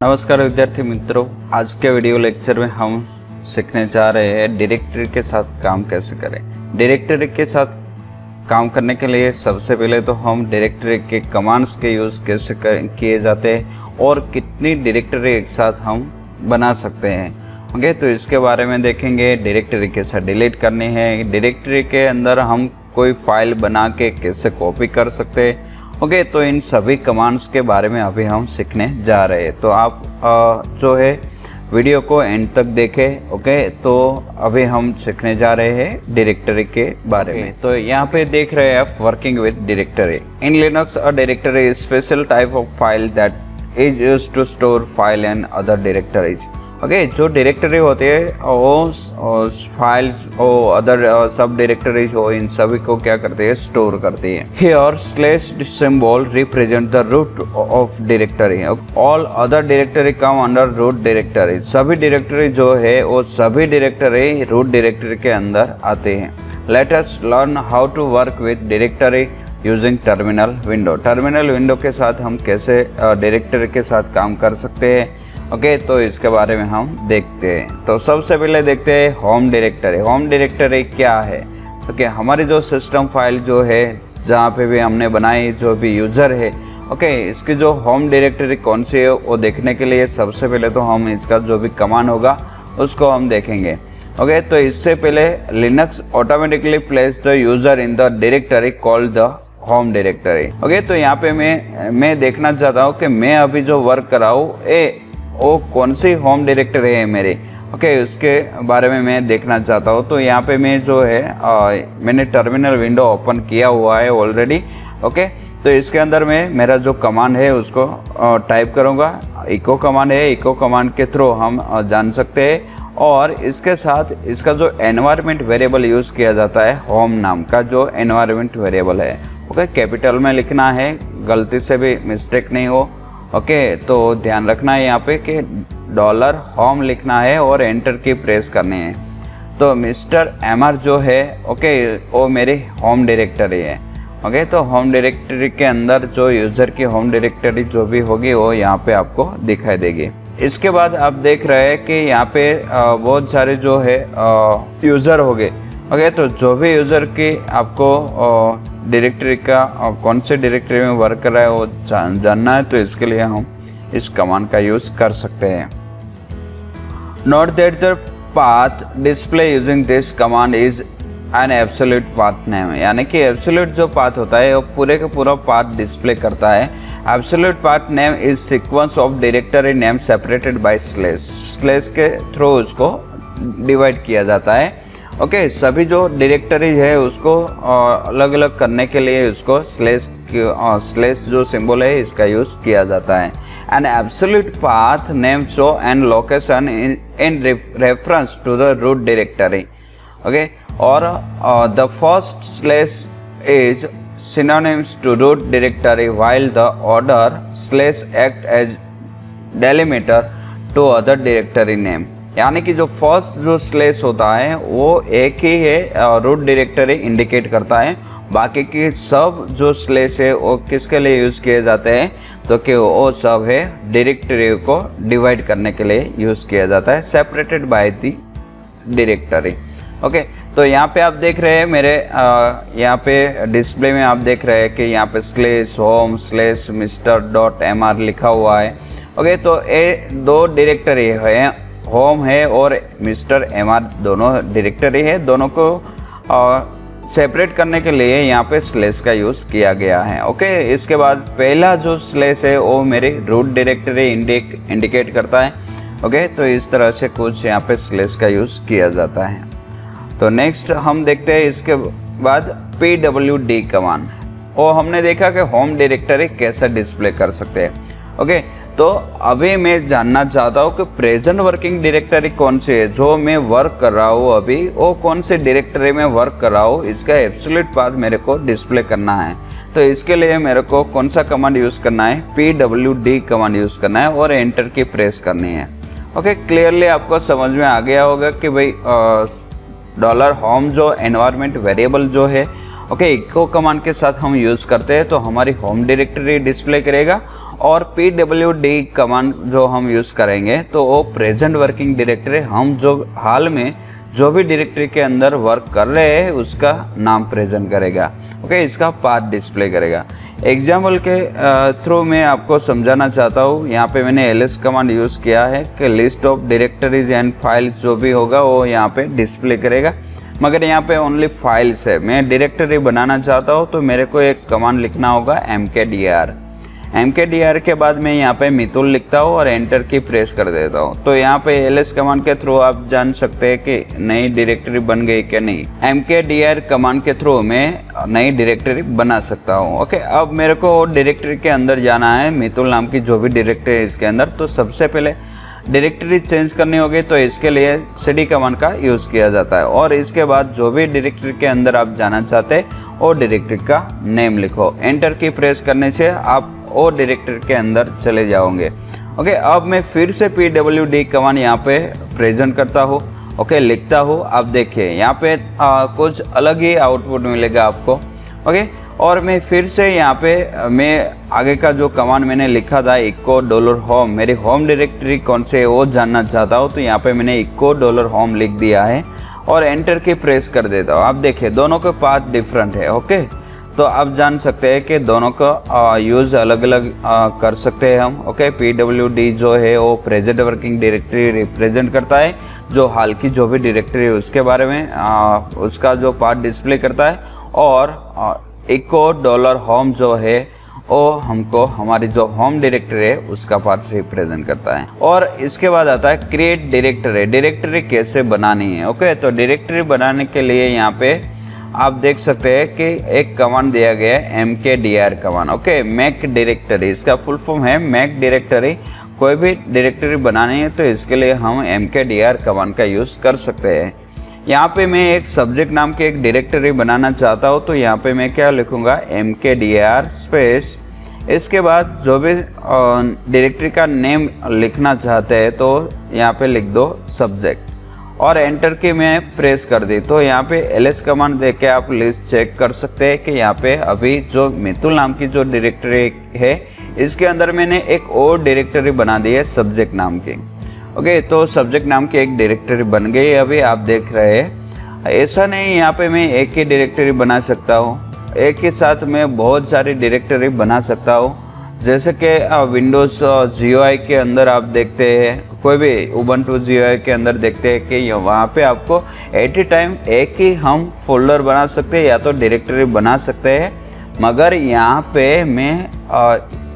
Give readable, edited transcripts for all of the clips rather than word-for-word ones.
नमस्कार विद्यार्थी मित्रों, आज के वीडियो लेक्चर में हम सीखने जा रहे हैं डायरेक्टरी के साथ काम कैसे करें। डायरेक्टरी के साथ काम करने के लिए सबसे पहले तो हम डायरेक्टरी के कमांड्स के यूज़ कैसे किए जाते हैं और कितनी डायरेक्टरी एक साथ हम बना सकते हैं। ओके, तो इसके बारे में देखेंगे। डायरेक्टरी कैसे डिलीट करनी है, डायरेक्टरी के अंदर हम कोई फाइल बना के कैसे कॉपी कर सकते हैं। ओके, तो इन सभी कमांड्स के बारे में अभी हम सीखने जा रहे हैं। तो आप जो है वीडियो को एंड तक देखें। ओके, तो अभी हम सीखने जा रहे हैं डायरेक्टरी के बारे में। तो यहाँ पे देख रहे हैं आप working with directory. In Linux a directory is special type of file that is used to store file and other directories. Okay, जो डायरेक्टरी होती है वो फाइल्स और अदर सब डायरेक्टरीज हो, इन सभी को क्या करते हैं, स्टोर करती है। Here slash symbol represent the root of directory. All other directory come under root directory. सभी डायरेक्टरी जो है वो सभी डायरेक्टरी रूट डायरेक्टरी के अंदर आते हैं। Let us learn how to work with directory using terminal window. Terminal window के साथ हम कैसे डायरेक्टरी के साथ काम कर सकते हैं। ओके, तो इसके बारे में हम देखते हैं। तो सबसे पहले देखते हैं होम डायरेक्टरी। होम डायरेक्टरी क्या है? ओके, हमारी जो सिस्टम फाइल जो है जहाँ पे भी हमने बनाई, जो भी यूज़र है, ओके, इसकी जो होम डायरेक्टरी कौन सी है वो देखने के लिए सबसे पहले तो हम इसका जो भी कमांड होगा उसको हम देखेंगे। ओके, तो इससे पहले Linux automatically place the user in the directory called the home directory. Okay, तो यहाँ पे मैं देखना चाहता हूँ कि मैं अभी जो वर्क कर रहा हूँ वो कौन सी होम डायरेक्टरी है मेरी। ओके, उसके बारे में मैं देखना चाहता हूँ। तो यहाँ पे मैं जो है मैंने टर्मिनल विंडो ओपन किया हुआ है ऑलरेडी। ओके, तो इसके अंदर में मेरा जो कमांड है उसको टाइप करूँगा। इको कमांड है, इको कमांड के थ्रू हम जान सकते हैं। और इसके साथ इसका जो एनवायरनमेंट वेरिएबल यूज़ किया जाता है, होम नाम का जो एनवायरनमेंट वेरिएबल है, ओके, कैपिटल में लिखना है, गलती से भी मिस्टेक नहीं हो। ओके, तो ध्यान रखना है यहाँ पे कि $होम लिखना है और एंटर की प्रेस करनी है। तो मिस्टर MR जो है, ओके, वो मेरी होम डायरेक्टरी है। ओके, तो होम डायरेक्टरी के अंदर जो यूज़र की होम डायरेक्टरी जो भी होगी वो यहाँ पे आपको दिखाई देगी। इसके बाद आप देख रहे हैं कि यहाँ पे बहुत सारे जो है यूज़र हो गए। ओके, तो जो भी यूज़र की आपको डायरेक्टरी का कौन से डायरेक्टरी में वर्क कर रहा है वो जानना है, तो इसके लिए हम इस कमांड का यूज़ कर सकते हैं। Note that the path display using this command is an absolute path name. यानी कि एब्सोल्यूट जो पाथ होता है वो पूरे का पूरा पाथ डिस्प्ले करता है। Absolute path name is sequence of directory name separated by slash. Slash के थ्रू उसको डिवाइड किया जाता है। ओके, सभी जो डायरेक्टरी है उसको अलग अलग करने के लिए उसको स्लैश जो सिंबल है इसका यूज़ किया जाता है। An absolute path name show and location in reference to the root directory. Okay, और the first slash is synonyms to root directory while the other slash act as delimiter to other directory name। यानी कि जो first जो slash होता है वो एक ही है, रूट डायरेक्टरी इंडिकेट करता है। बाकी की सब जो स्लैश है वो किसके लिए यूज़ किए जाते हैं, तो कि वो सब है डायरेक्टरी को डिवाइड करने के लिए यूज़ किया जाता है, separated by the directory. Okay, तो यहाँ पे आप देख रहे हैं मेरे यहाँ पे डिस्प्ले में आप देख रहे हैं कि यहाँ पे स्लैश होम स्लैश Mr.MR लिखा हुआ है। ओके, तो ये दो डायरेक्टरी है, होम है और Mr.MR दोनों डायरेक्टरी है। दोनों को सेपरेट करने के लिए यहाँ पे स्लैश का यूज़ किया गया है। ओके, इसके बाद पहला जो स्लैश है वो मेरी रूट डायरेक्टरी इंडिकेट करता है। ओके, तो इस तरह से कुछ यहाँ पे स्लैश का यूज़ किया जाता है। तो नेक्स्ट हम देखते हैं इसके बाद pwd कमांड। और हमने देखा कि होम डायरेक्टरी कैसे डिस्प्ले कर सकते हैं। ओके, तो अभी मैं जानना चाहता हूँ कि प्रेजेंट वर्किंग डायरेक्टरी कौन सी है, जो मैं वर्क कर रहा हूँ अभी वो कौन से डायरेक्टरी में वर्क कर रहा हूँ, इसका एब्सोल्यूट पाथ मेरे को डिस्प्ले करना है। तो इसके लिए मेरे को कौन सा कमांड यूज़ करना है, pwd कमांड यूज़ करना है और एंटर की प्रेस करनी है। ओके, क्लियरली आपको समझ में आ गया होगा कि भाई $होम जो एनवायरनमेंट वेरिएबल जो है, ओके, इको कमांड के साथ हम यूज़ करते हैं तो हमारी होम डायरेक्टरी डिस्प्ले करेगा और pwd कमांड जो हम यूज़ करेंगे तो वो प्रेजेंट वर्किंग डायरेक्टरी, हम जो हाल में जो भी डायरेक्टरी के अंदर वर्क कर रहे हैं उसका नाम प्रेजेंट करेगा। ओके, इसका पाथ डिस्प्ले करेगा। एग्जाम्पल के थ्रू मैं आपको समझाना चाहता हूँ। यहाँ पे मैंने ls कमांड यूज़ किया है कि list of directories and files जो भी होगा वो यहाँ पे डिस्प्ले करेगा, मगर यहाँ पे ओनली फाइल्स है। मैं डायरेक्टरी बनाना चाहता हूँ तो मेरे को एक कमांड लिखना होगा mkdir के बाद मैं यहाँ पे मितुल लिखता हूँ और एंटर की प्रेस कर देता हूँ। तो यहाँ पे ls कमांड के थ्रू आप जान सकते हैं कि नई डायरेक्टरी बन गई क्या नहीं। mkdir कमांड के थ्रू मैं नई डायरेक्टरी बना सकता हूँ। ओके, अब मेरे को डायरेक्टरी के अंदर जाना है, मितुल नाम की जो भी डायरेक्टरी है इसके अंदर। तो सबसे पहले डायरेक्टरी चेंज करनी होगी तो इसके लिए cd कमांड का यूज़ किया जाता है, और इसके बाद जो भी डायरेक्टरी के अंदर आप जाना चाहते हैं वो डायरेक्टरी का नेम लिखो। एंटर की प्रेस करने से आप वो डायरेक्टरी के अंदर चले जाओगे। ओके, अब मैं फिर से pwd कमांड यहाँ पे प्रेजेंट करता हूँ। ओके, लिखता हूँ। अब देखिए यहाँ पे कुछ अलग ही आउटपुट मिलेगा आपको। ओके, और मैं फिर से यहाँ पे मैं आगे का जो कमांड मैंने लिखा था इको $home, मेरी होम डायरेक्टरी कौन से है वो जानना चाहता हूँ, तो यहाँ पे मैंने इको $home लिख दिया है और एंटर की प्रेस कर देता हूँ। आप देखिए दोनों के पाथ डिफरेंट है। ओके, तो आप जान सकते हैं कि दोनों का यूज़ अलग अलग कर सकते हैं हम। ओके, pwd जो है वो प्रेजेंट वर्किंग डायरेक्टरी रिप्रेजेंट करता है, जो हाल की जो भी डायरेक्टरी है उसके बारे में उसका जो पार्ट डिस्प्ले करता है, और इको $home जो है वो हमको हमारी जो होम डायरेक्टरी है उसका पार्ट रिप्रेजेंट करता है। और इसके बाद आता है क्रिएट डायरेक्टरी। डायरेक्टरी कैसे बनानी है। ओके, तो डायरेक्टरी बनाने के लिए यहाँ पे आप देख सकते हैं कि एक कमांड दिया गया है mkdir command. Okay, make directory, इसका फुल फॉर्म है मेक डायरेक्टरी। कोई भी डायरेक्टरी बनानी है तो इसके लिए हम mkdir कमांड का यूज़ कर सकते हैं। यहाँ पे मैं एक सब्जेक्ट नाम की एक डायरेक्टरी बनाना चाहता हूँ, तो यहाँ पे मैं क्या लिखूँगा mkdir स्पेस, इसके बाद जो भी डायरेक्टरी का नेम लिखना चाहते हैं तो यहाँ पे लिख दो सब्जेक्ट, और एंटर की मैं प्रेस कर दी। तो यहाँ पे ls कमांड दे के आप लिस्ट चेक कर सकते हैं कि यहाँ पे अभी जो मितुल नाम की जो डायरेक्टरी है इसके अंदर मैंने एक और डायरेक्टरी बना दी है सब्जेक्ट नाम की। ओके, तो सब्जेक्ट नाम की एक डायरेक्टरी बन गई है, अभी आप देख रहे हैं। ऐसा नहीं, यहाँ पे मैं एक ही डायरेक्टरी बना सकता हूँ, एक ही साथ मैं बहुत सारी डायरेक्टरी बना सकता हूँ। जैसे कि विंडोज़ GUI के अंदर आप देखते हैं, कोई भी उबंटू GUI के अंदर देखते हैं कि वहाँ पे आपको एट ए टाइम एक ही हम फोल्डर बना सकते हैं या तो डायरेक्टरी बना सकते हैं, मगर यहाँ पे मैं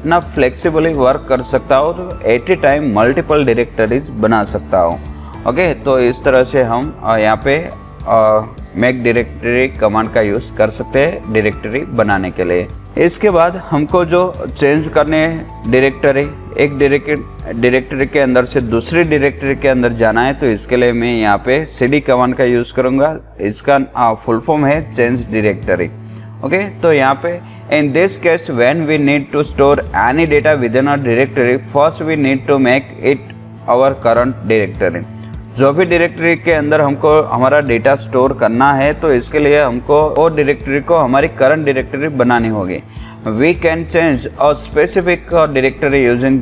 इतना फ्लेक्सिबली वर्क कर सकता हूँ तो at a time multiple directories बना सकता हूँ। ओके, तो इस तरह से हम यहाँ पे मेक डायरेक्टरी कमांड का यूज़ कर सकते हैं डायरेक्टरी बनाने के लिए। इसके बाद हमको जो चेंज करने डायरेक्टरी, एक डायरेक्टरी के अंदर से दूसरी डायरेक्टरी के अंदर जाना है, तो इसके लिए मैं यहाँ पे cd कमांड का यूज़ करूँगा। इसका फुल फॉर्म है चेंज डायरेक्टरी। ओके, तो यहाँ पे in this case when we need to store any data with in a directory, first we need to make it our current directory. जो भी directory के अंदर हमको हमारा डेटा स्टोर करना है तो इसके लिए हमको वो डायरेक्टरी को हमारी करंट डायरेक्टरी बनानी होगी। We can change a specific directory using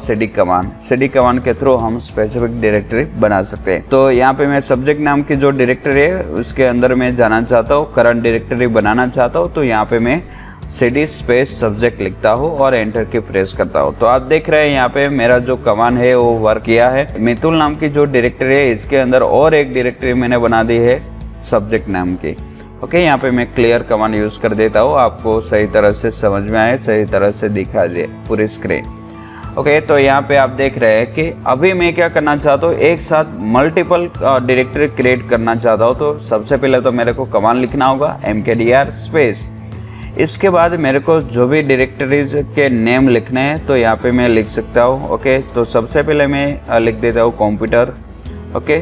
cd command. cd command के थ्रू हम स्पेसिफिक डायरेक्टरी बना सकते हैं। तो यहाँ पे मैं सब्जेक्ट नाम की जो डायरेक्टरी है उसके अंदर मैं जाना चाहता हूँ, करंट डायरेक्टरी बनाना चाहता हूँ, तो यहाँ पे मैं cd स्पेस सब्जेक्ट लिखता हूँ और एंटर की प्रेस करता हूँ। तो आप देख रहे हैं यहाँ पे मेरा जो कमांड है वो वर्क किया है। मितुल नाम की जो डायरेक्टरी है इसके अंदर और एक डायरेक्टरी मैंने बना दी है सब्जेक्ट नाम की। ओके, यहाँ पे मैं क्लियर कमांड यूज़ कर देता हूँ, आपको सही तरह से समझ में आए, सही तरह से दिखा दे पूरी स्क्रीन। ओके, तो यहाँ पे आप देख रहे हैं कि अभी मैं क्या करना चाहता हूँ, एक साथ मल्टीपल डायरेक्टरी क्रिएट करना चाहता हूँ। तो सबसे पहले तो मेरे को कमांड लिखना होगा mkdir स्पेस, इसके बाद मेरे को जो भी डायरेक्टरीज के नेम लिखने हैं तो यहाँ पे मैं लिख सकता हूँ। ओके, तो सबसे पहले मैं लिख देता हूँ computer, okay,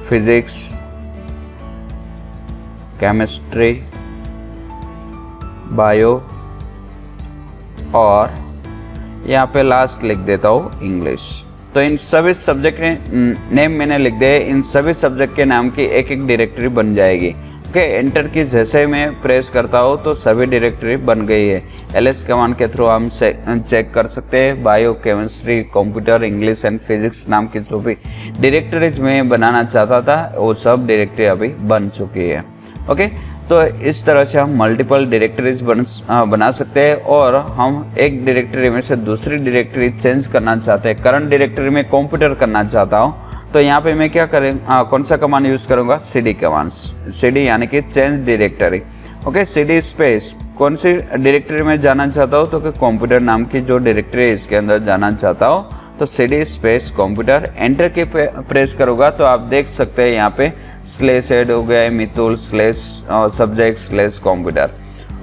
physics, chemistry, bio, और यहाँ पे लास्ट लिख देता हूँ इंग्लिश। तो इन सभी सब्जेक्ट के नेम मैंने लिख दिए, इन सभी सब्जेक्ट के नाम की एक एक डायरेक्टरी बन जाएगी। ओके, एंटर की जैसे ही मैं प्रेस करता हूँ तो सभी डायरेक्टरी बन गई है। ls कमांड के थ्रू हम चेक कर सकते हैं bio, chemistry, computer, English and physics नाम की जो भी डायरेक्टरीज मैं बनाना चाहता था वो सब डायरेक्टरी अभी बन चुकी है। ओके, तो इस तरह से हम मल्टीपल डायरेक्टरीज बना सकते हैं और हम एक डायरेक्टरी में से दूसरी डायरेक्टरी चेंज करना चाहते हैं। करंट डायरेक्टरी में कंप्यूटर करना चाहता हूँ तो यहाँ पे मैं क्या कौन सा कमांड यूज़ करूँगा, cd कमांड, cd यानी कि change directory. Okay, cd space कौन सी डायरेक्टरी में जाना चाहता हूँ तो कि कंप्यूटर नाम की जो डायरेक्टरी है इसके अंदर जाना चाहता हूँ तो cd स्पेस कंप्यूटर, एंटर के प्रेस करूँगा तो आप देख सकते हैं यहाँ पे स्लेश ऐड हो गया है, Mitul slash subject slash computer.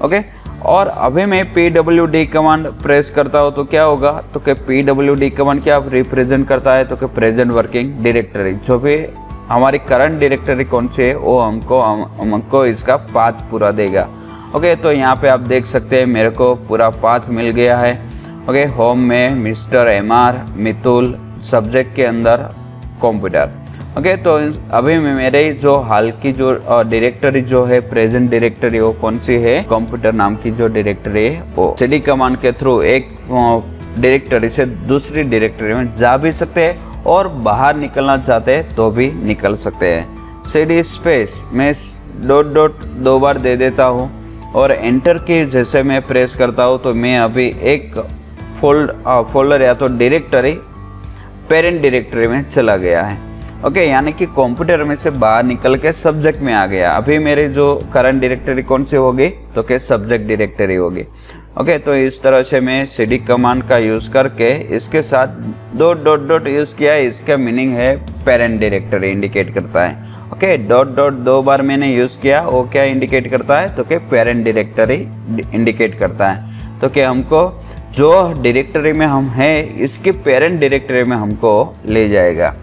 Okay, और अभी मैं pwd कमांड प्रेस करता हूँ तो क्या होगा तो कि pwd कमांड क्या रिप्रेजेंट करता है तो कि प्रेजेंट वर्किंग डायरेक्टरी, जो भी हमारी करंट डायरेक्टरी कौन सी है वो हमको इसका पाथ पूरा देगा। ओके, तो यहाँ पे आप देख सकते हैं मेरे को पूरा पाथ मिल गया है। ओके, होम में मिस्टर mr, मितुल, सब्जेक्ट के अंदर कंप्यूटर। ओके, तो अभी मेरे जो हाल की जो डायरेक्टरी जो है प्रेजेंट डायरेक्टरी वो कौन सी है, कंप्यूटर नाम की जो डायरेक्टरी है वो cd कमांड के थ्रू एक डायरेक्टरी से दूसरी डायरेक्टरी में जा भी सकते हैं और बाहर निकलना चाहते हैं तो भी निकल सकते हैं। cd स्पेस मैं डॉट दो बार दे देता हूँ और एंटर की जैसे मैं प्रेस करता हूँ तो मैं अभी एक फोल्डर या तो डायरेक्टरी पेरेंट डायरेक्टरी में चला गया है। ओके, यानी कि कंप्यूटर में से बाहर निकल के सब्जेक्ट में आ गया। अभी मेरी जो करंट डायरेक्टरी कौन सी होगी तो कि सब्जेक्ट डायरेक्टरी होगी। ओके, तो इस तरह से मैं cd कमांड का यूज़ करके इसके साथ डॉट यूज़ किया है। इसका मीनिंग है पेरेंट डायरेक्टरी इंडिकेट करता है। ओके, डॉट दो बार मैंने यूज़ किया, वो क्या इंडिकेट करता है तो कि पेरेंट डायरेक्टरी इंडिकेट करता है। तो कि हमको जो डायरेक्टरी में हम हैं इसके पेरेंट डायरेक्टरी में हमको ले जाएगा।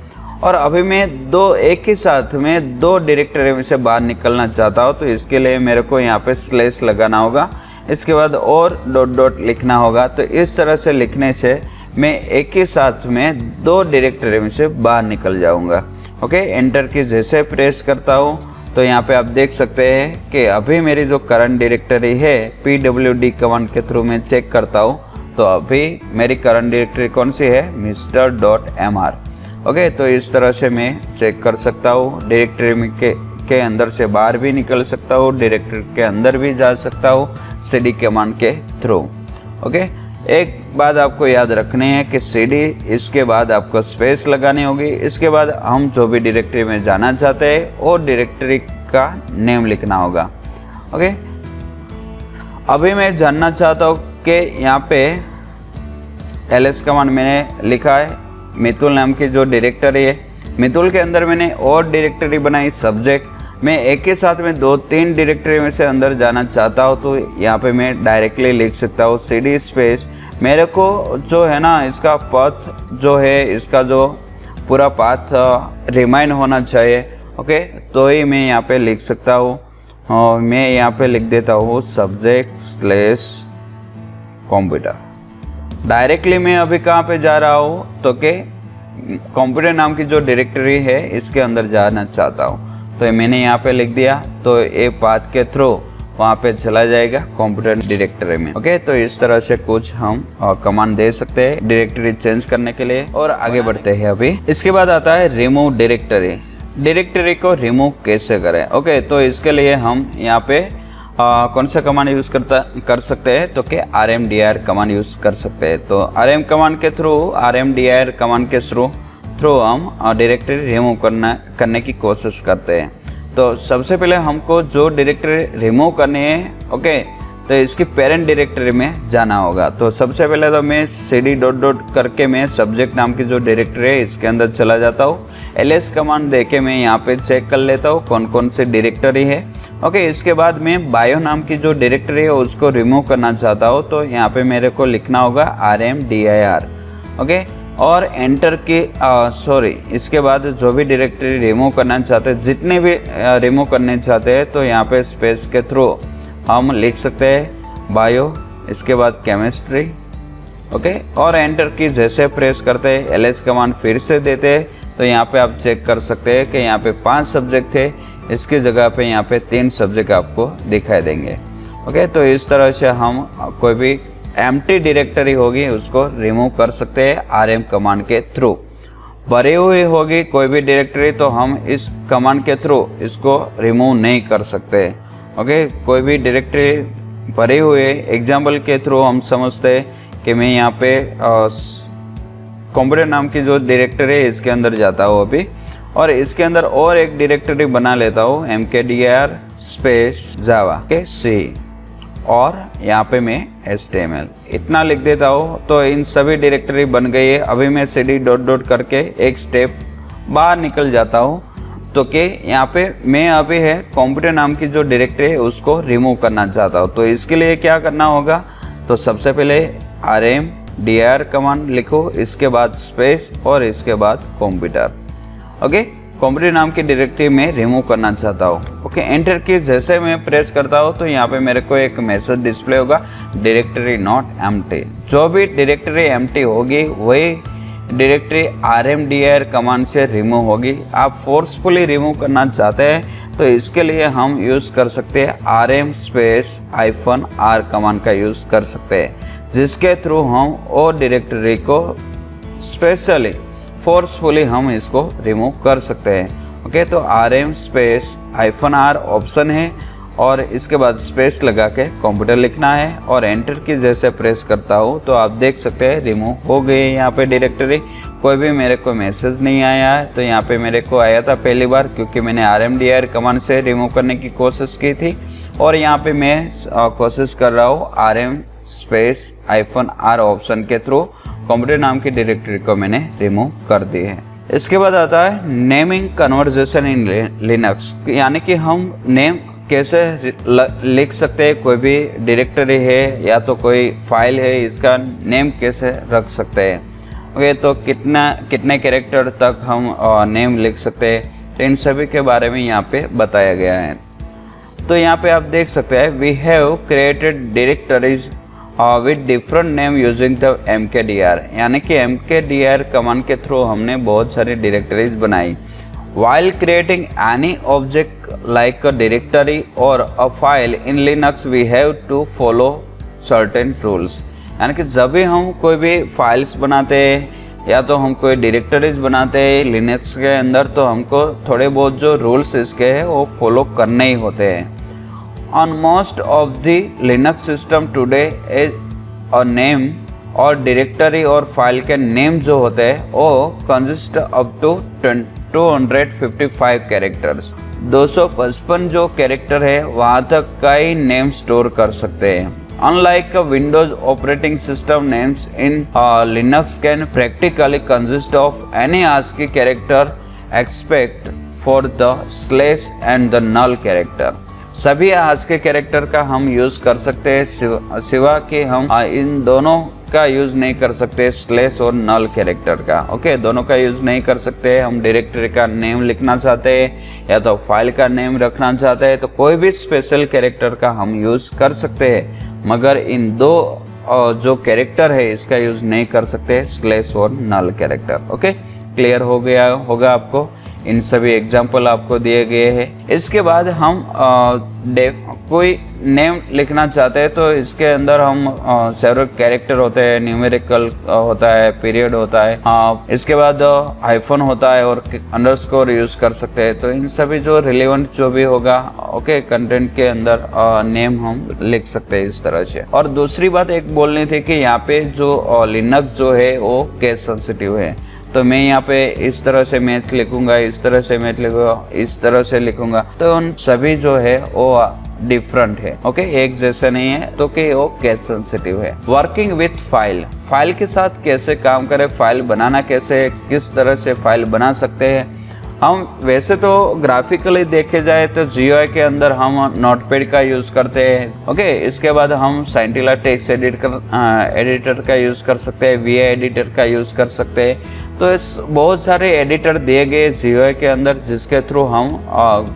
और अभी मैं एक ही साथ में दो डायरेक्टरी में से बाहर निकलना चाहता हूँ तो इसके लिए मेरे को यहाँ पे स्लेश लगाना होगा, इसके बाद और डॉट लिखना होगा। तो इस तरह से लिखने से मैं एक ही साथ में दो डायरेक्टरी में से बाहर निकल जाऊँगा। ओके, एंटर की जैसे प्रेस करता हूँ तो यहाँ पे आप देख सकते हैं कि अभी मेरी जो करंट डायरेक्टरी है pwd कमांड के थ्रू मैं चेक करता हूँ तो अभी मेरी करंट डायरेक्टरी कौन सी है, mr.mr। ओके, तो इस तरह से मैं चेक कर सकता हूँ। डायरेक्टरी के अंदर से बाहर भी निकल सकता हूँ, डायरेक्टरी के अंदर भी जा सकता हूँ cd कमांड के थ्रू। ओके, एक बात आपको याद रखनी है कि cd, इसके बाद आपको स्पेस लगानी होगी। इसके बाद हम जो भी डायरेक्टरी में जाना चाहते हैं वो डायरेक्टरी का नेम लिखना होगा। ओके, अभी मैं जानना चाहता हूँ कि यहाँ पे ls कमांड मैंने लिखा है, मितुल नाम की जो डायरेक्टरी है, मितुल के अंदर मैंने और डायरेक्टरी बनाई सब्जेक्ट। मैं एक के साथ में 2-3 डायरेक्टरी में से अंदर जाना चाहता हूँ तो यहाँ पे मैं डायरेक्टली लिख सकता हूँ cd स्पेस, मेरे को जो है ना इसका पाथ जो है, इसका जो पूरा पाथ रिमाइंड होना चाहिए। ओके, तो ही मैं यहाँ पे लिख सकता हूँ और मैं यहाँ पे लिख देता हूँ सब्जेक्ट स्लेश कंप्यूटर। डायरेक्टली मैं अभी कहाँ पे जा रहा हूँ तो कि कंप्यूटर नाम की जो डायरेक्टरी है इसके अंदर जाना चाहता हूँ तो मैंने यहाँ पे लिख दिया तो ये पाथ के थ्रू वहाँ पे चला जाएगा कंप्यूटर डायरेक्टरी में। ओके, तो इस तरह से कुछ हम कमांड दे सकते हैं डायरेक्टरी चेंज करने के लिए। और आगे बढ़ते हैं अभी। इसके बाद आता है रिमूव डायरेक्टरी। डायरेक्टरी को रिमूव कैसे करें। ओके, तो इसके लिए हम यहाँ पे कौन सा कमांड यूज़ कर सकते हैं तो कि rmdir कमांड यूज़ कर सकते हैं। तो rm कमांड के थ्रू, rmdir कमांड के थ्रू हम डायरेक्टरी रिमूव करने की कोशिश करते हैं। तो सबसे पहले हमको जो डायरेक्टरी रिमूव करनी है, ओके, तो इसकी पेरेंट डायरेक्टरी में जाना होगा। तो सबसे पहले तो मैं cd डॉट करके मैं सब्जेक्ट नाम की जो डायरेक्टरी है इसके अंदर चला जाता हूँ। ls कमांड देके मैं यहाँ पे चेक कर लेता हूँ कौन कौन सी डायरेक्टरी है। ओके, इसके बाद मैं बायो नाम की जो डायरेक्टरी है उसको रिमूव करना चाहता हूँ तो यहाँ पे मेरे को लिखना होगा rmdir। ओके, और एंटर की इसके बाद जो भी डायरेक्टरी रिमूव करना चाहते हैं, जितने भी रिमूव करने चाहते हैं तो यहाँ पे स्पेस के थ्रू हम लिख सकते हैं बायो, इसके बाद केमिस्ट्री। ओके, और एंटर की जैसे प्रेस करते हैं ls कमांड फिर से देते हैं तो यहाँ पे आप चेक कर सकते हैं कि यहाँ पे 5 सब्जेक्ट थे, इसकी जगह पे यहाँ पे 3 सब्जेक्ट आपको दिखाई देंगे। ओके, तो इस तरह से हम कोई भी एम्प्टी डायरेक्टरी होगी उसको रिमूव कर सकते हैं आरएम कमांड के थ्रू। भरी हुई होगी कोई भी डायरेक्टरी तो हम इस कमांड के थ्रू इसको रिमूव नहीं कर सकते। ओके, कोई भी डायरेक्टरी भरी हुई एग्जाम्पल के थ्रू हम समझते हैं कि मैं यहाँ पे कंप्यूटर नाम की जो डायरेक्टरी है इसके अंदर जाता हूँ अभी, और इसके अंदर और एक डायरेक्टरी बना लेता हूँ mkdir स्पेस जावा के सी, और यहाँ पे मैं HTML इतना लिख देता हूँ तो इन सभी डायरेक्टरी बन गई है। अभी मैं cd डॉट डॉट करके एक स्टेप बाहर निकल जाता हूँ, तो कि यहाँ पे मैं अभी है कंप्यूटर नाम की जो डायरेक्टरी है उसको रिमूव करना चाहता हूँ। तो इसके लिए क्या करना होगा, तो सबसे पहले rmdir कमांड लिखो, इसके बाद स्पेस और इसके बाद कंप्यूटर। ओके, कंप्यूटर नाम की डायरेक्टरी में रिमूव करना चाहता हूँ। ओके, एंटर की जैसे मैं प्रेस करता हूँ तो यहाँ पे मेरे को एक मैसेज डिस्प्ले होगा, डायरेक्टरी नॉट एम्प्टी। जो भी डायरेक्टरी एम्प्टी होगी वही डायरेक्टरी rmdir कमांड से रिमूव होगी। आप फोर्सफुली रिमूव करना चाहते हैं तो इसके लिए हम यूज़ कर सकते हैं rm स्पेस -r कमांड का यूज़ कर सकते हैं, जिसके थ्रू हम और डायरेक्टरी को स्पेशली फोर्सफुली हम इसको रिमूव कर सकते हैं। ओके, तो rm स्पेस -r ऑप्शन है और इसके बाद स्पेस लगा के कंप्यूटर लिखना है और एंटर की जैसे प्रेस करता हूँ तो आप देख सकते हैं रिमूव हो गई है यहाँ पे डायरेक्टरी। कोई भी मेरे को मैसेज नहीं आया है, तो यहाँ पे मेरे को आया था पहली बार क्योंकि मैंने rmdir कमांड से रिमूव करने की कोशिश की थी, और यहाँ पे मैं कोशिश कर रहा हूँ rm स्पेस -r ऑप्शन के थ्रू कंप्यूटर नाम की डायरेक्टरी को मैंने रिमूव कर दी है। इसके बाद आता है नेमिंग कन्वर्जेशन इन लिनक्स, यानी कि हम नेम कैसे लिख सकते हैं। कोई भी डायरेक्टरी है या तो कोई फाइल है, इसका नेम कैसे रख सकते हैं। ओके, तो कितने कैरेक्टर तक हम नेम लिख सकते हैं, तो इन सभी के बारे में यहाँ पे बताया गया है। तो यहाँ पे आप देख सकते हैं we have created directories with different name using the mkdir, यानी कि mkdir कमांड के थ्रू हमने बहुत सारी डायरेक्टरीज बनाई। While creating any object like a directory or a file in Linux, we have to follow certain rules, यानी कि जब भी हम कोई भी फाइल्स बनाते हैं या तो हम कोई डायरेक्टरीज बनाते हैं लिनक्स के अंदर, तो हमको थोड़े बहुत जो रूल्स इसके हैं वो फॉलो करने ही होते हैं। On most of the Linux system today a name और डायरेक्टरी और फाइल के नेम जो होते हैं वो कंसिस्ट अप टू 255 कैरेक्टर्स। 255 जो कैरेक्टर है वहाँ तक कई नेम स्टोर कर सकते हैं। Unlike a Windows operating system, names in Linux can practically consist of any ASCII character except for the slash and the null character। सभी ASCII कैरेक्टर का हम यूज़ कर सकते हैं, सिवा कि हम इन दोनों का यूज़ नहीं कर सकते, स्लैश और नल कैरेक्टर का। ओके, दोनों का यूज़ नहीं कर सकते। हम डायरेक्टरी का नेम लिखना चाहते हैं या तो फाइल का नेम रखना चाहते हैं तो कोई भी स्पेशल कैरेक्टर का हम यूज़ कर सकते हैं, मगर इन दो जो कैरेक्टर है इसका यूज़ नहीं कर सकते, स्लैश और नल कैरेक्टर। ओके, क्लियर हो गया होगा आपको। इन सभी एग्जाम्पल आपको दिए गए हैं। इसके बाद हम कोई नेम लिखना चाहते हैं तो इसके अंदर हम सेवरल कैरेक्टर होते हैं, न्यूमेरिकल होता है, पीरियड होता है, इसके बाद हाइफन होता है और अंडरस्कोर यूज कर सकते हैं। तो इन सभी जो रिलेवेंट जो भी होगा ओके कंटेंट के अंदर नेम हम लिख सकते हैं इस तरह से। और दूसरी बात एक बोलनी थी कि यहाँ पे जो लिनक्स जो है वो केस सेंसिटिव है, तो मैं यहाँ पे इस तरह से मैथ लिखूंगा, इस तरह से मैथ लिखूंगा, इस तरह से लिखूंगा, तो उन सभी जो है वो डिफरेंट है। ओके, एक जैसे नहीं है, तो कि वो केस सेंसिटिव है। वर्किंग विथ फाइल, फाइल के साथ कैसे काम करें, फाइल बनाना कैसे, किस तरह से फाइल बना सकते हैं हम। वैसे तो ग्राफिकली देखे जाए तो GUI के अंदर हम नोटपैड का यूज करते हैं। ओके, इसके बाद हम साइंटिला टेक्स्ट एडिटर का यूज कर सकते हैं, VI एडिटर का यूज कर सकते हैं। तो इस बहुत सारे एडिटर दिए गए GUI के अंदर जिसके थ्रू हम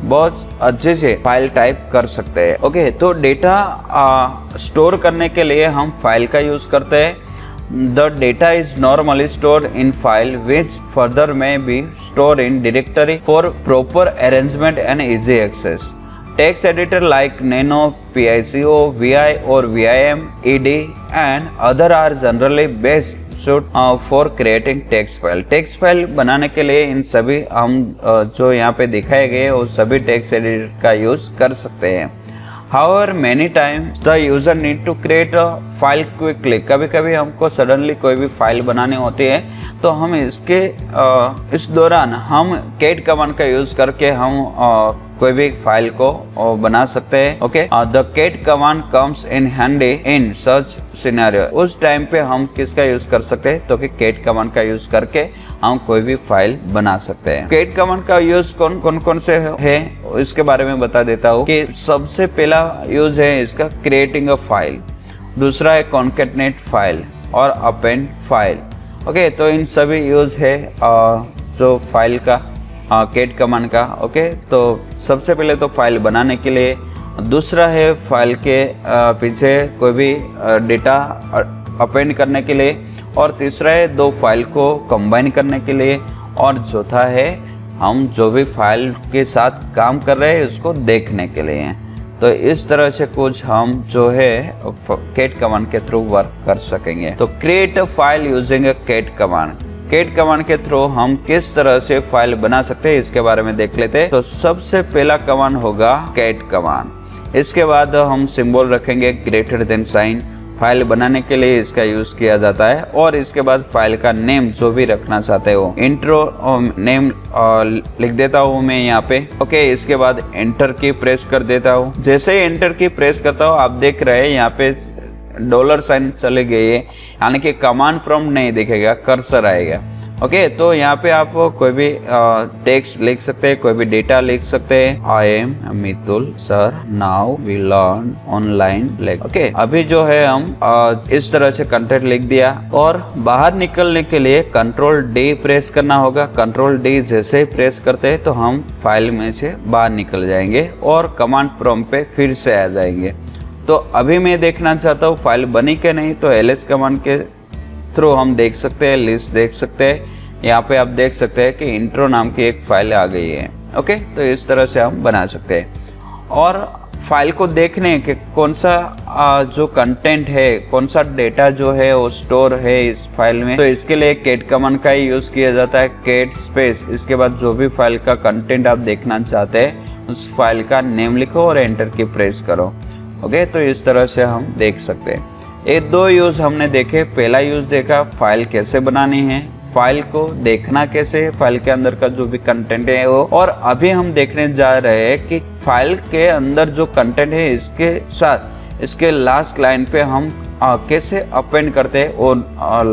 बहुत अच्छे से फाइल टाइप कर सकते हैं। ओके, तो डेटा स्टोर करने के लिए हम फाइल का यूज करते हैं। The data is normally stored in file which further may be stored in directory for proper arrangement and easy access. Text editor like Nano, PICO, VI or VIM, ED and other are generally best suited for creating text file. Text file बनाने के लिए इन सभी हम जो यहाँ पे दिखाए गए वो सभी टेक्स्ट एडिटर का यूज कर सकते हैं। However, many times the user need to create a file quickly. कभी कभी हमको सडनली कोई भी फाइल बनानी होती है तो हम इस दौरान हम कैट कमांड का यूज करके हम कोई भी फाइल को बना सकते हैं। Okay, the cat command comes in handy in such scenario. उस टाइम पे हम किसका यूज कर सकते हैं तो कि कैट कमांड का यूज करके हम कोई भी फाइल बना सकते हैं। कैट कमांड का यूज कौन से है इसके बारे में बता देता हूँ कि सबसे पहला यूज है इसका क्रिएटिंग अ फाइल, दूसरा है कॉन्केटनेट फाइल और अपेंड फाइल। ओके, तो इन सभी यूज है जो फाइल का कैट कमांड का। ओके, तो सबसे पहले तो फाइल बनाने के लिए, दूसरा है फाइल के पीछे कोई भी डेटा अपेंड करने के लिए, और तीसरा है दो फाइल को कंबाइन करने के लिए, और चौथा है हम जो भी फाइल के साथ काम कर रहे हैं उसको देखने के लिए। तो इस तरह से कुछ हम जो है कैट कमांड के थ्रू वर्क कर सकेंगे। तो create a file using a cat command. Cat command के थ्रू हम किस तरह से फाइल बना सकते हैं इसके बारे में देख लेते हैं। तो सबसे पहला कमांड होगा कैट कमांड। इसके बाद हम सिंबल रखेंगे ग्रेटर देन साइन। फाइल बनाने के लिए इसका यूज किया जाता है। और इसके बाद फाइल का नेम जो भी रखना चाहते हो, इंट्रो नेम लिख देता हूँ मैं यहाँ पे। ओके, इसके बाद एंटर की प्रेस कर देता हूँ। जैसे ही एंटर की प्रेस करता हूँ आप देख रहे हैं यहाँ पे $साइन चले गए, यानी कि कमांड प्रॉम्प्ट नहीं दिखेगा, कर्सर आएगा। ओके, तो यहाँ पे आप कोई भी टेक्स्ट लिख सकते हैं, कोई भी डेटा लिख सकते हैं। I am Mitul sir, now we learn online. Okay, अभी जो है हम इस तरह से कंटेंट लिख दिया। और बाहर निकलने के लिए Ctrl+D प्रेस करना होगा। Ctrl+D जैसे ही प्रेस करते हैं तो हम फाइल में से बाहर निकल जाएंगे और कमांड प्रॉम्प्ट पे फिर से आ जाएंगे। तो अभी मैं देखना चाहता हूँ फाइल बनी के नहीं, तो ls कमांड के थ्रू हम देख सकते हैं, लिस्ट देख सकते हैं। यहाँ पे आप देख सकते हैं कि इंट्रो नाम की एक फाइल आ गई है। ओके, तो इस तरह से हम बना सकते हैं। और फाइल को देखने के कौन सा जो कंटेंट है, कौन सा डेटा जो है वो स्टोर है इस फाइल में, तो इसके लिए कैट कमांड का ही यूज किया जाता है। कैट स्पेस, इसके बाद जो भी फाइल का कंटेंट आप देखना चाहते हैं उस फाइल का नेम लिखो और एंटर की प्रेस करो। ओके, तो इस तरह से हम देख सकते हैं। ये दो यूज हमने देखे। पहला यूज देखा फाइल कैसे बनानी है, फाइल को देखना कैसे, फाइल के अंदर का जो भी कंटेंट है वो। और अभी हम देखने जा रहे हैं कि फाइल के अंदर जो कंटेंट है इसके साथ इसके लास्ट लाइन पे हम कैसे अपेंड करते हैं वो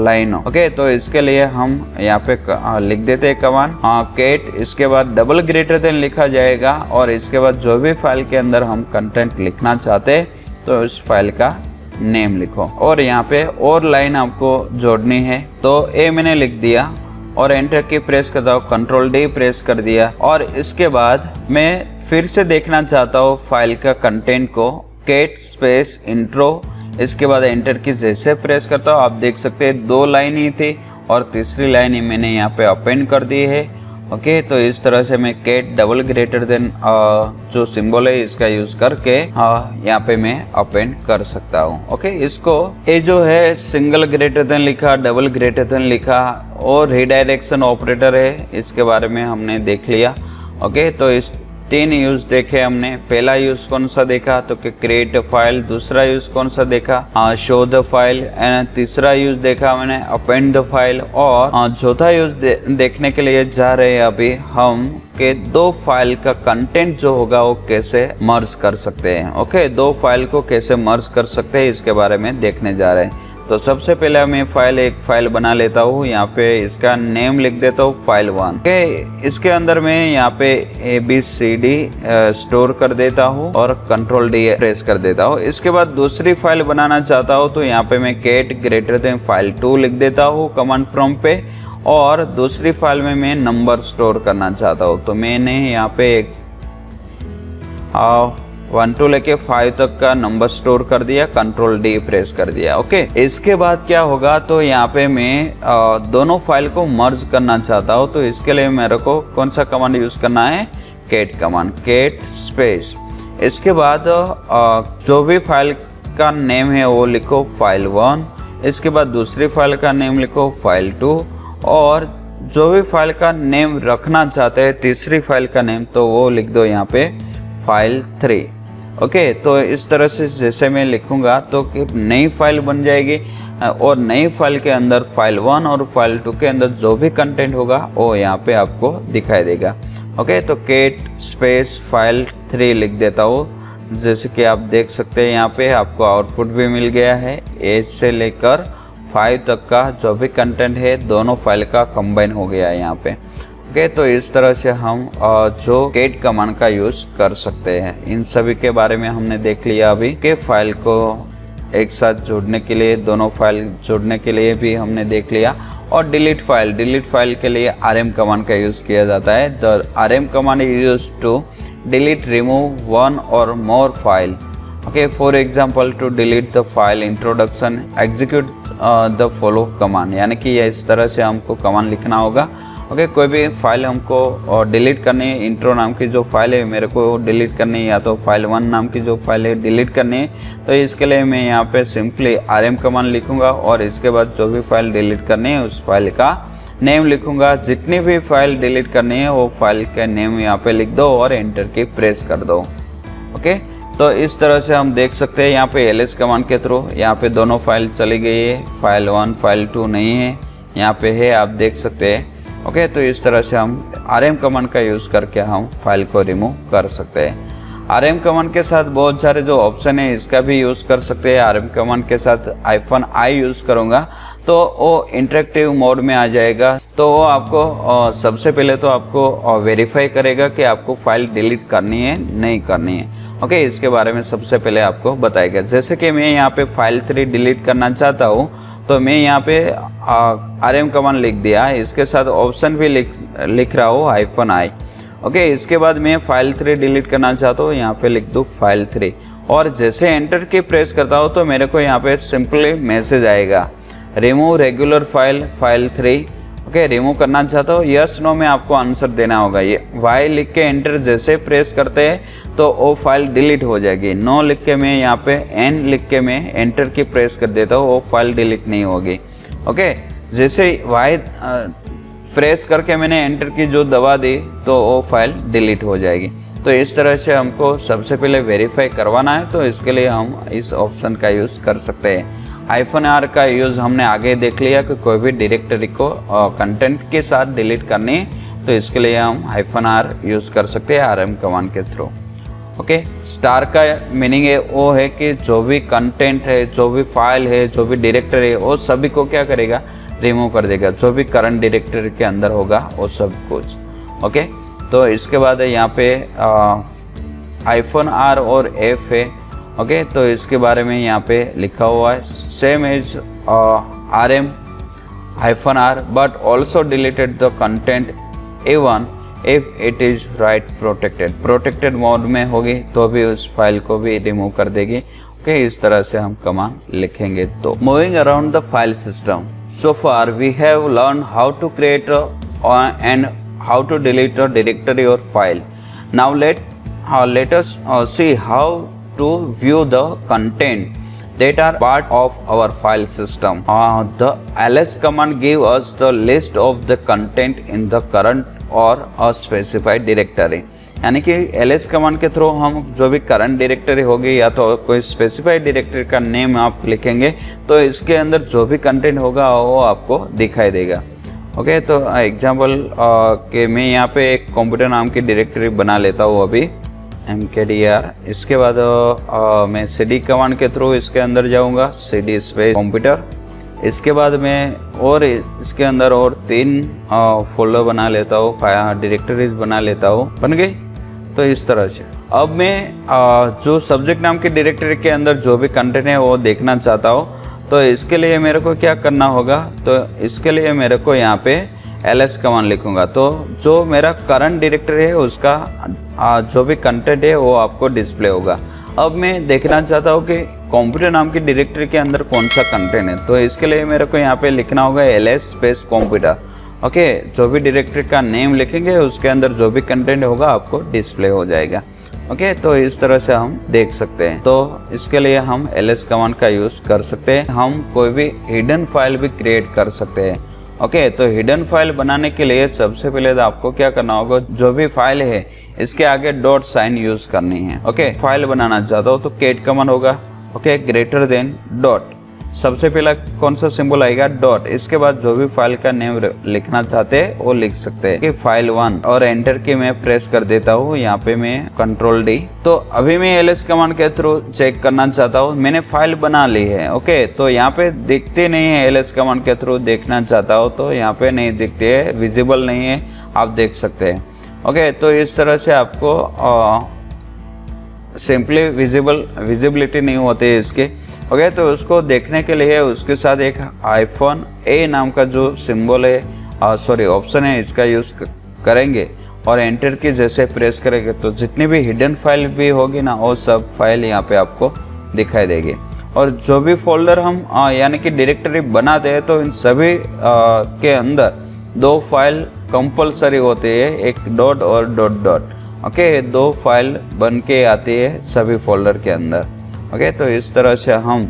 लाइन। ओके, तो इसके लिए हम यहाँ पे लिख देते हैं कमांड कैट, इसके बाद $! लिखा जाएगा और इसके बाद जो भी फाइल के अंदर हम कंटेंट लिखना चाहते हैं तो उस फाइल का नेम लिखो। और यहाँ पे और लाइन आपको जोड़नी है, तो ए मैंने लिख दिया और एंटर की प्रेस करता हूँ, Ctrl+D प्रेस कर दिया। और इसके बाद मैं फिर से देखना चाहता हूँ फाइल का कंटेंट को, कैट स्पेस इंट्रो, इसके बाद एंटर की जैसे प्रेस करता हूँ आप देख सकते हैं 2 लाइन ही थी और तीसरी लाइन ही मैंने यहाँ पे अपेंड कर दी है। ओके, तो इस तरह से मैं कैट $! जो सिंबल है इसका यूज करके यहाँ पे मैं अपेंड कर सकता हूँ। ओके, इसको ये जो है सिंगल > लिखा, $! लिखा और रिडायरेक्शन ऑपरेटर है, इसके बारे में हमने देख लिया। ओके, तो इस 3 यूज देखे हमने। पहला यूज कौन सा देखा तो कि क्रिएट फाइल, दूसरा यूज कौन सा देखा शो द फाइल, एंड तीसरा यूज देखा मैंने अपेंड द फाइल। और चौथा यूज देखने के लिए जा रहे हैं अभी हम के 2 फाइल का कंटेंट जो होगा वो कैसे मर्ज कर सकते हैं। ओके, 2 फाइल को कैसे मर्ज कर सकते हैं इसके बारे में देखने जा रहे हैं। तो सबसे पहले मैं एक फाइल बना लेता हूँ। यहाँ पे इसका नेम लिख देता हूँ file1। ओके, इसके अंदर मैं यहाँ पे ABCD स्टोर कर देता हूँ और Ctrl+D प्रेस कर देता हूँ। इसके बाद दूसरी फाइल बनाना चाहता हूँ तो यहाँ पे मैं कैट file2 लिख देता हूँ कमांड प्रॉम्प्ट पे। और दूसरी फाइल में मैं नंबर स्टोर करना चाहता हूँ तो मैंने यहाँ पे 1 to लेके 5 तक का नंबर स्टोर कर दिया, कंट्रोल डी प्रेस कर दिया। ओके, इसके बाद क्या होगा, तो यहाँ पे मैं दोनों फाइल को मर्ज करना चाहता हूँ। तो इसके लिए मेरे को कौन सा कमांड यूज करना है, कैट कमांड, कैट स्पेस। इसके बाद जो भी फाइल का नेम है वो लिखो फाइल 1, इसके बाद दूसरी फाइल का नेम लिखो फाइल 2, और जो भी फाइल का नेम रखना चाहते हैं तीसरी फाइल का नेम, तो वो लिख दो यहाँ पे फाइल 3। ओके, तो इस तरह से जैसे मैं लिखूंगा तो कि नई फाइल बन जाएगी, और नई फाइल के अंदर फाइल 1 और फाइल 2 के अंदर जो भी कंटेंट होगा वो यहाँ पे आपको दिखाई देगा। ओके, तो कैट स्पेस फाइल 3 लिख देता हूँ। जैसे कि आप देख सकते हैं यहाँ पे आपको आउटपुट भी मिल गया है। 8 से लेकर 5 तक का जो भी कंटेंट है दोनों फाइल का कंबाइन हो गया है यहाँ पे। ओके, तो इस तरह से हम जो कैट कमांड का यूज़ कर सकते हैं। इन सभी के बारे में हमने देख लिया अभी कि फाइल को एक साथ जोड़ने के लिए, दोनों फाइल जोड़ने के लिए भी हमने देख लिया। और डिलीट फाइल के लिए rm कमांड का यूज़ किया जाता है। The rm command is use to delete, remove one or more file. Okay, for example, to delete the file introduction, execute the follow command। यानी कि इस तरह से हमको कमांड लिखना होगा। ओके, कोई भी फाइल हमको डिलीट करनी है, इंट्रो नाम की जो फाइल है मेरे को डिलीट करनी है, या तो फाइल 1 नाम की जो फाइल है डिलीट करनी है, तो इसके लिए मैं यहाँ पे सिंपली rm कमांड लिखूँगा और इसके बाद जो भी फाइल डिलीट करनी है उस फाइल का नेम लिखूंगा। जितनी भी फाइल डिलीट करनी है वो फाइल का नेम यहाँ पे लिख दो और एंटर की प्रेस कर दो। ओके, तो इस तरह से हम देख सकते हैं यहाँ पे ls कमांड के थ्रू यहाँ पे दोनों फाइल चली गई है। फाइल 1 फाइल 2 नहीं है, यहाँ पे है, आप देख सकते हैं। ओके, तो इस तरह से हम rm कमांड का यूज़ करके हम फाइल को रिमूव कर सकते हैं। rm कमांड के साथ बहुत सारे जो ऑप्शन है इसका भी यूज़ कर सकते हैं। rm कमांड के साथ -i यूज़ करूँगा तो वो इंटरेक्टिव मोड में आ जाएगा। तो वो आपको सबसे पहले तो आपको वेरीफाई करेगा कि आपको फाइल डिलीट करनी है नहीं करनी है। ओके, इसके बारे में सबसे पहले आपको बताएगा। जैसे कि मैं यहाँ पे फाइल 3 डिलीट करना चाहता हूँ, तो मैं यहाँ पे rm कमांड लिख दिया, इसके साथ ऑप्शन भी लिख रहा हूँ -i। ओके, इसके बाद मैं फाइल 3 डिलीट करना चाहता हूँ, यहाँ पे लिख दूँ फाइल 3, और जैसे एंटर की प्रेस करता हूँ तो मेरे को यहाँ पे सिंपली मैसेज आएगा, remove regular file 3। Okay, remove करना चाहता हो, यस नो में आपको आंसर देना होगा। ये वाई लिख के एंटर जैसे प्रेस करते हैं तो वो फाइल डिलीट हो जाएगी। नो लिख के मैं यहाँ पे एन लिख के मैं एंटर की प्रेस कर देता हूँ, वो फाइल डिलीट नहीं होगी। ओके, जैसे वाई प्रेस करके मैंने एंटर की जो दबा दी तो वो फाइल डिलीट हो जाएगी। तो इस तरह से हमको सबसे पहले वेरीफाई करवाना है, तो इसके लिए हम इस ऑप्शन का यूज़ कर सकते हैं। -r का यूज़ हमने आगे देख लिया कि कोई भी डायरेक्टरी को कंटेंट के साथ डिलीट करनी है, तो इसके लिए हम -r यूज़ कर सकते हैं rm कमांड के थ्रू। ओके, स्टार का मीनिंग है वो है कि जो भी कंटेंट है, जो भी फाइल है, जो भी डायरेक्टरी है, वो सभी को क्या करेगा, रिमूव कर देगा। जो भी करंट डायरेक्टरी के अंदर होगा वो सब कुछ। ओके, तो इसके बाद यहाँ पे -r और f है। ओके, तो इसके बारे में यहाँ पे लिखा हुआ है, same as rm -r but also deleted the content even if it is write protected mode में होगी तो भी उस फाइल को भी रिमूव कर देगी। ओके, इस तरह से हम कमांड लिखेंगे। तो moving around the file system, so far we have learned how to create and how to delete a directory or file. Now let us see how to view the content that are part of our file system. The ls command gives us the list of the content in the current or a specified directory. यानी कि ls command के through हम जो भी current directory होगी या तो कोई स्पेसिफाइड डायरेक्टरी का नेम आप लिखेंगे तो इसके अंदर जो भी कंटेंट होगा वो आपको दिखाई देगा। ओके, तो एग्जांपल के मैं यहाँ पे एक कंप्यूटर नाम की डायरेक्टरी बना लेता हूँ अभी mkdir। इसके बाद मैं cd कमांड के थ्रू इसके अंदर जाऊँगा, cd स्पेस कंप्यूटर। इसके बाद मैं और इसके अंदर और 3 फोल्डर बना लेता हूँ, डायरेक्टरीज बना लेता हूँ। बन गई। तो इस तरह से अब मैं जो सब्जेक्ट नाम की डायरेक्टरी के अंदर जो भी कंटेंट है वो देखना चाहता हूँ। तो इसके लिए मेरे को क्या करना होगा, तो इसके लिए मेरे को यहाँ पे ls कमांड लिखूंगा तो जो मेरा करंट डायरेक्टरी है उसका जो भी कंटेंट है वो आपको डिस्प्ले होगा। अब मैं देखना चाहता हूँ कि कंप्यूटर नाम की डायरेक्टरी के अंदर कौन सा कंटेंट है, तो इसके लिए मेरे को यहाँ पे लिखना होगा ls स्पेस कंप्यूटर। ओके, जो भी डायरेक्टरी का नेम लिखेंगे उसके अंदर जो भी कंटेंट होगा आपको डिस्प्ले हो जाएगा। ओके, तो इस तरह से हम देख सकते हैं। तो इसके लिए हम ls कमांड का यूज़ कर सकते हैं। हम कोई भी हिडन फाइल भी क्रिएट कर सकते हैं। ओके, तो हिडन फाइल बनाने के लिए सबसे पहले तो आपको क्या करना होगा, जो भी फाइल है इसके आगे डॉट साइन यूज़ करनी है। ओके, फाइल बनाना चाहता हो तो कैट कमांड होगा। ओके, ग्रेटर देन डॉट, सबसे पहला कौन सा सिंबल आएगा, डॉट। इसके बाद जो भी फाइल का नेम लिखना चाहते हैं वो लिख सकते हैं कि फाइल 1, और एंटर की मैं प्रेस कर देता हूँ। यहाँ पे मैं कंट्रोल डी। तो अभी मैं ls कमांड के थ्रू चेक करना चाहता हूँ, मैंने फाइल बना ली है। ओके, तो यहाँ पे दिखते नहीं है, ls कमांड के थ्रू देखना चाहता हूँ तो यहाँ पे नहीं दिखते है, विजिबल नहीं है, आप देख सकते हैं। ओके, तो इस तरह से आपको सिंपली विजिबिलिटी नहीं होती है इसके। ओके, तो उसको देखने के लिए उसके साथ एक -a नाम का जो सिंबल है, ऑप्शन है, इसका यूज़ करेंगे और एंटर की जैसे प्रेस करेंगे तो जितनी भी हिडन फाइल भी होगी ना वो सब फाइल यहाँ पे आपको दिखाई देगी। और जो भी फोल्डर हम यानी कि डायरेक्टरी बनाते हैं तो इन सभी के अंदर 2 फाइल कंपलसरी होती है, एक डॉट और डॉट डॉट। ओके, 2 फाइल बन के आती है सभी फोल्डर के अंदर। ओके, तो इस तरह से हम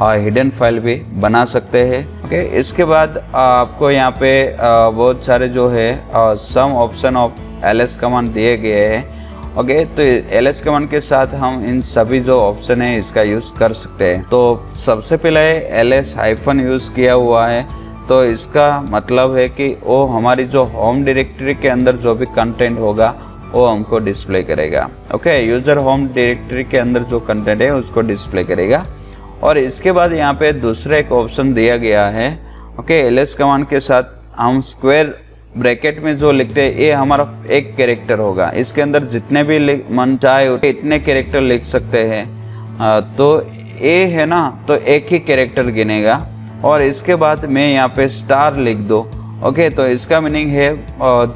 हिडन फाइल भी बना सकते हैं। ओके, इसके बाद आपको यहाँ पे बहुत सारे जो है some option of ls command दिए गए हैं। ओके, तो ls कमांड के साथ हम इन सभी जो ऑप्शन है इसका यूज़ कर सकते हैं। तो सबसे पहले ls हाइफन यूज़ किया हुआ है, तो इसका मतलब है कि वो हमारी जो होम डायरेक्टरी के अंदर जो भी कंटेंट होगा वो हमको डिस्प्ले करेगा। ओके, यूज़र होम डायरेक्टरी के अंदर जो कंटेंट है उसको डिस्प्ले करेगा। और इसके बाद यहाँ पे दूसरा एक ऑप्शन दिया गया है। ओके, ls कमांड के साथ हम स्क्वायर ब्रैकेट में जो लिखते हैं ये हमारा एक कैरेक्टर होगा। इसके अंदर जितने भी मन चाहे इतने कैरेक्टर लिख सकते हैं। तो ए है ना, तो एक ही कैरेक्टर गिनेगा। और इसके बाद मैं यहाँ पे स्टार लिख दो। ओके, तो इसका मीनिंग है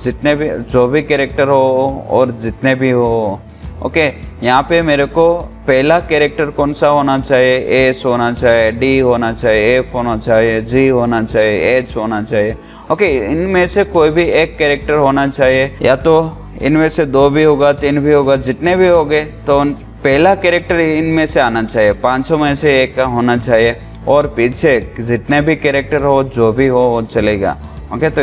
जितने भी जो भी कैरेक्टर हो और जितने भी हो। ओके, यहाँ पे मेरे को पहला कैरेक्टर कौन सा होना चाहिए, एस होना चाहिए, डी होना चाहिए, एफ होना चाहिए, जी होना चाहिए, एच होना चाहिए। ओके, इनमें से कोई भी एक कैरेक्टर होना चाहिए, या तो इनमें से 2 भी होगा, 3 भी होगा, जितने भी होंगे तो पहला कैरेक्टर इनमें से आना चाहिए, 500 में से एक होना चाहिए। और पीछे जितने भी कैरेक्टर हो जो भी हो वो चलेगा। ओके, तो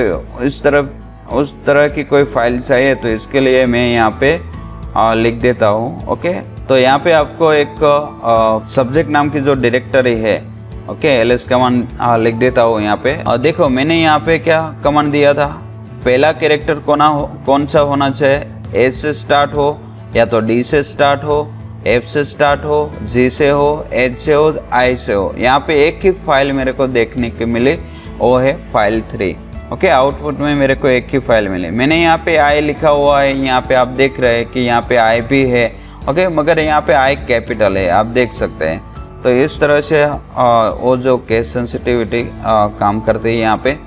उस तरह की कोई फाइल चाहिए तो इसके लिए मैं यहाँ पे लिख देता हूँ। ओके, तो यहाँ पे आपको एक सब्जेक्ट नाम की जो डायरेक्टरी है, ओके, ls कमांड लिख देता हूँ यहाँ पे। देखो मैंने यहाँ पे क्या कमांड दिया था, पहला कैरेक्टर कौन सा होना चाहिए, a से स्टार्ट हो, या तो d से स्टार्ट हो, f से स्टार्ट हो, g से हो, h से हो, i से हो। यहाँ पे एक ही फाइल मेरे को देखने को मिली, वो है फाइल 3। ओके, आउटपुट में मेरे को एक ही फाइल मिली। मैंने यहाँ पे i लिखा हुआ है, यहाँ पे आप देख रहे हैं कि यहाँ पे i भी है। ओके, मगर यहाँ पे i कैपिटल है, आप देख सकते हैं। तो इस तरह से वो जो केस सेंसिटिविटी काम करती है यहाँ पे।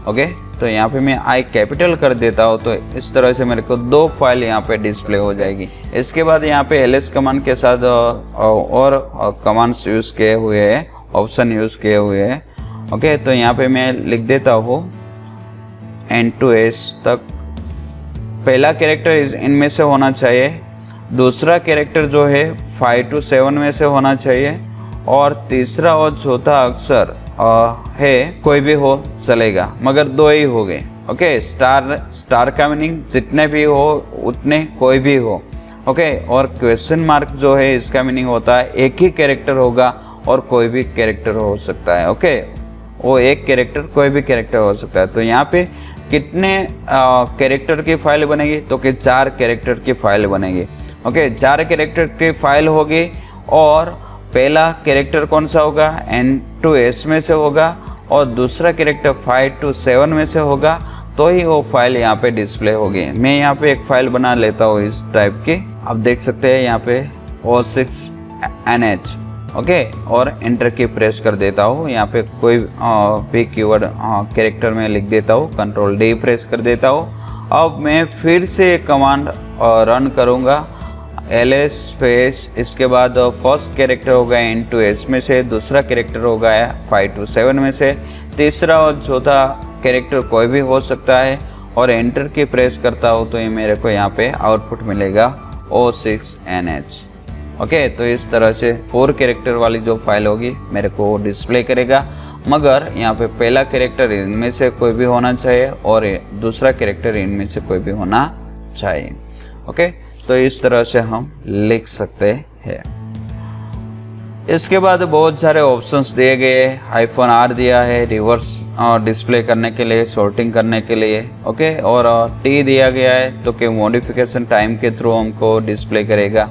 ओके, तो यहाँ पे मैं i कैपिटल कर देता हूँ तो इस तरह से मेरे को 2 फाइल यहाँ पे डिस्प्ले हो जाएगी। इसके बाद यहाँ पे ls कमांड के साथ और कमांड्स यूज़ किए हुए हैं, ऑप्शन यूज़ किए हुए हैं। ओके, तो यहाँ पे मैं लिख देता हूँ n to s तक। पहला कैरेक्टर इनमें से होना चाहिए, दूसरा कैरेक्टर जो है 5 to 7 में से होना चाहिए, और तीसरा और चौथा अक्षर है कोई भी हो चलेगा, मगर 2 ही हो गए। ओके, स्टार का मीनिंग जितने भी हो उतने कोई भी हो। ओके, और क्वेश्चन मार्क जो है इसका मीनिंग होता है एक ही कैरेक्टर होगा और कोई भी कैरेक्टर हो सकता है। ओके, वो एक कैरेक्टर कोई भी कैरेक्टर हो सकता है। तो यहाँ पे कितने कैरेक्टर की फाइल बनेगी, तो कि 4 कैरेक्टर की फाइल बनेगी। ओके, 4 कैरेक्टर की फाइल होगी, और पहला कैरेक्टर कौन सा होगा, n to s में से होगा, और दूसरा कैरेक्टर 5 to 7 में से होगा, तो ही वो फाइल यहाँ पे डिस्प्ले होगी। मैं यहाँ पे एक फाइल बना लेता हूँ इस टाइप की, आप देख सकते हैं यहाँ पे O6NH। ओके, और एंटर की प्रेस कर देता हूँ। यहाँ पे कोई भी कीवर्ड कैरेक्टर में लिख देता हूँ, कंट्रोल डी प्रेस कर देता हूँ। अब मैं फिर से कमांड रन करूँगा, ls स्पेस, इसके बाद फर्स्ट कैरेक्टर होगा N2S में से, दूसरा कैरेक्टर होगा 5 to 7 में से, तीसरा और चौथा कैरेक्टर कोई भी हो सकता है, और एंटर की प्रेस करता हूँ तो ये मेरे को यहाँ पे आउटपुट मिलेगा O6NH। ओके, तो इस तरह से 4 कैरेक्टर वाली जो फाइल होगी मेरे को डिस्प्ले करेगा, मगर यहाँ पे पहला कैरेक्टर इनमें से कोई भी होना चाहिए और दूसरा कैरेक्टर इनमें से कोई भी होना चाहिए। ओके, तो इस तरह से हम लिख सकते हैं। इसके बाद बहुत सारे ऑप्शंस दिए गए, -R दिया है रिवर्स डिस्प्ले करने के लिए, सॉर्टिंग करने के लिए। ओके, और T दिया गया है तो कि मॉडिफिकेशन टाइम के थ्रू हमको डिस्प्ले करेगा,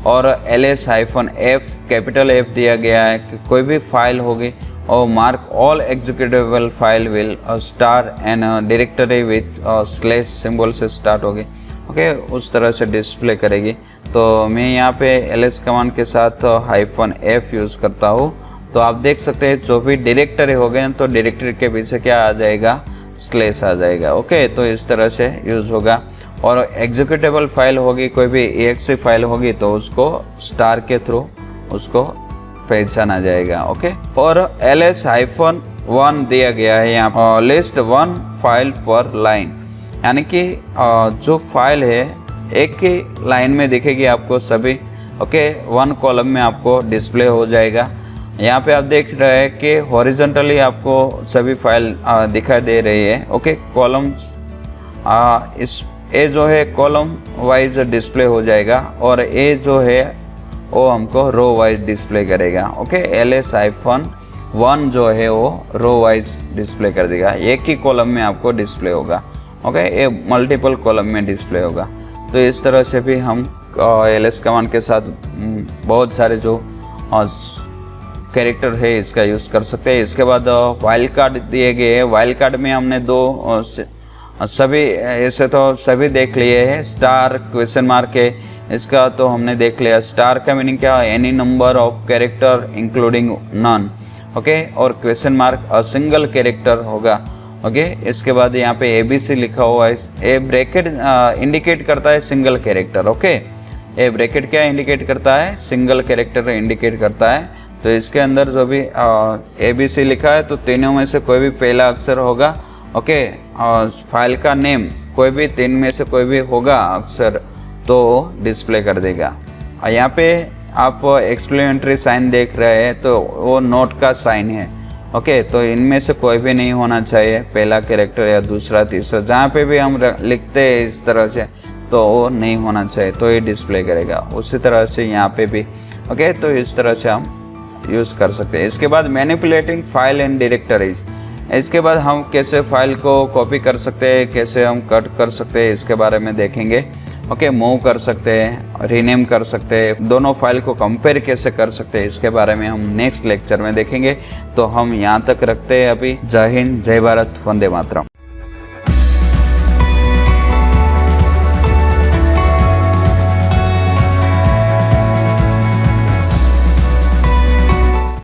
और ls-f कैपिटल F दिया गया है कि कोई भी फाइल होगी और mark all executable file will star and directory with slash symbol से स्टार्ट होगी। ओके, उस तरह से डिस्प्ले करेगी। तो मैं यहाँ पे ls कमांड के साथ -f यूज़ करता हूँ। तो आप देख सकते हैं जो भी डायरेक्टरी हो गए तो डायरेक्टरी के पीछे क्या आ जाएगा, स्लैश आ जाएगा। ओके, तो इस तरह से यूज़ होगा। और एग्जीक्यूटेबल फाइल होगी, कोई भी exe फाइल होगी तो उसको स्टार के थ्रू उसको पहचाना जाएगा। ओके, और ls-1 दिया गया है यहाँ पर, लिस्ट 1 फाइल पर लाइन, यानी कि जो फाइल है एक ही लाइन में दिखेगी आपको सभी। ओके, 1 कॉलम में आपको डिस्प्ले हो जाएगा। यहाँ पे आप देख रहे हैं कि हॉरिजॉन्टली आपको सभी फाइल दिखाई दे रही है। ओके, कॉलम्स इस ए जो है कॉलम वाइज डिस्प्ले हो जाएगा, और ए जो है वो हमको रो वाइज डिस्प्ले करेगा। ओके, ls-1 जो है वो रो वाइज डिस्प्ले कर देगा, एक ही कॉलम में आपको डिस्प्ले होगा। ओके, ये मल्टीपल कॉलम में डिस्प्ले होगा। तो इस तरह से भी हम ls कमांड के साथ बहुत सारे जो कैरेक्टर है इसका यूज़ कर सकते हैं। इसके बाद वाइल्ड कार्ड दिए गए हैं। वाइल्ड कार्ड में हमने दो सभी ऐसे तो सभी देख लिए हैं। स्टार, क्वेश्चन मार्क है, इसका तो हमने देख लिया। स्टार का मीनिंग क्या है, any number of character including none. Okay, और question mark a single character होगा। ओके, इसके बाद यहाँ पे ABC लिखा हुआ है, ए ब्रैकेट इंडिकेट करता है single character. Okay, A bracket क्या इंडिकेट करता है, सिंगल कैरेक्टर इंडिकेट करता है। तो इसके अंदर जो भी ABC लिखा है तो तीनों में से कोई भी पहला अक्षर होगा। ओके, फाइल का नेम कोई भी 3 में से कोई भी होगा अक्षर तो डिस्प्ले कर देगा। और यहाँ पे आप एक्सप्लेनेटरी साइन देख रहे हैं तो वो नोट का साइन है। ओके, तो इनमें से कोई भी नहीं होना चाहिए, पहला कैरेक्टर या दूसरा तीसरा, जहाँ पे भी हम लिखते हैं इस तरह से तो वो नहीं होना चाहिए, तो ये डिस्प्ले करेगा। उसी तरह से यहाँ पे भी। ओके, तो इस तरह से हम यूज़ कर सकते हैं। इसके बाद मैनिपुलेटिंग फाइल एंड डायरेक्टरीज, इसके बाद हम कैसे फाइल को कॉपी कर सकते हैं, कैसे हम कट कर सकते हैं, इसके बारे में देखेंगे। ओके, मूव कर सकते हैं, रीनेम कर सकते हैं, दोनों फाइल को कंपेयर कैसे कर सकते हैं, इसके बारे में हम नेक्स्ट लेक्चर में देखेंगे। तो हम यहाँ तक रखते हैं अभी। जय हिंद, जय भारत, वंदे मातरम।